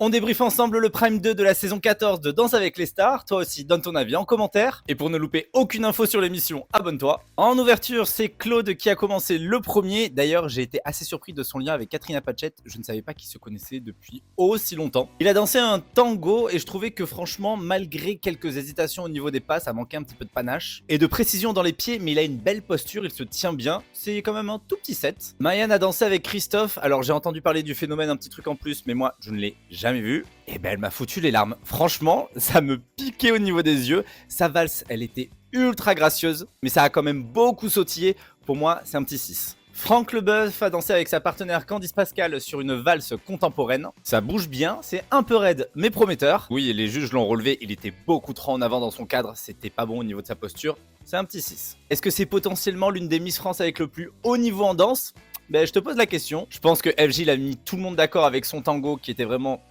On débriefe ensemble le Prime 2 de la saison 14 de Danse avec les stars. Toi aussi, donne ton avis en commentaire. Et pour ne louper aucune info sur l'émission, abonne-toi. En ouverture, c'est Claude qui a commencé le premier. D'ailleurs, j'ai été assez surpris de son lien avec Katrina Patchett. Je ne savais pas qu'ils se connaissaient depuis aussi longtemps. Il a dansé un tango et je trouvais que franchement, malgré quelques hésitations au niveau des pas, ça manquait un petit peu de panache et de précision dans les pieds, mais il a une belle posture, il se tient bien. C'est quand même un tout petit set. Mayan a dansé avec Christophe. Alors j'ai entendu parler du phénomène, un petit truc en plus, mais moi je ne l'ai jamais vu. Et ben elle m'a foutu les larmes. Franchement, ça me piquait au niveau des yeux. Sa valse, elle était ultra gracieuse, mais ça a quand même beaucoup sautillé. Pour moi, c'est un petit 6. Franck Leboeuf a dansé avec sa partenaire Candice Pascal sur une valse contemporaine. Ça bouge bien, c'est un peu raide mais prometteur. Oui, les juges l'ont relevé, il était beaucoup trop en avant dans son cadre, c'était pas bon au niveau de sa posture. C'est un petit 6. Est-ce que c'est potentiellement l'une des Miss France avec le plus haut niveau en danse? Ben je te pose la question. Je pense que FJ a mis tout le monde d'accord avec son tango qui était vraiment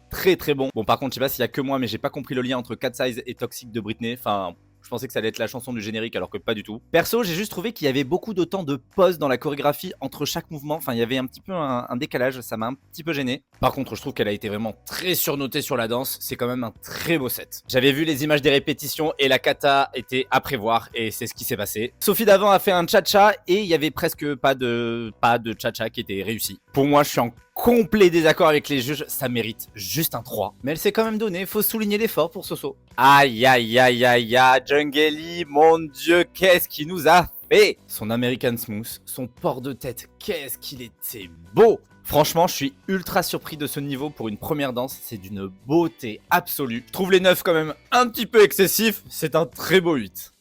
très bon. Bon par contre je sais pas s'il y a que moi mais j'ai pas compris le lien entre Cat Size et Toxic de Britney. Enfin je pensais que ça allait être la chanson du générique alors que pas du tout. Perso j'ai juste trouvé qu'il y avait beaucoup de temps de pause dans la chorégraphie entre chaque mouvement. Enfin il y avait un petit peu un décalage, ça m'a un petit peu gêné. Par contre je trouve qu'elle a été vraiment très surnotée sur la danse. C'est quand même un très beau set. J'avais vu les images des répétitions et la kata était à prévoir et c'est ce qui s'est passé. Sophie d'avant a fait un cha-cha et il y avait presque pas de cha-cha qui était réussi. Pour moi je suis en complet désaccord avec les juges, ça mérite juste un 3. Mais elle s'est quand même donnée, faut souligner l'effort pour Soso. Aïe aïe aïe aïe aïe, Jungeli, mon dieu, qu'est-ce qu'il nous a fait? Son American Smooth, son port de tête, qu'est-ce qu'il était beau! Franchement, je suis ultra surpris de ce niveau pour une première danse, c'est d'une beauté absolue. Je trouve les 9 quand même un petit peu excessifs, c'est un très beau 8.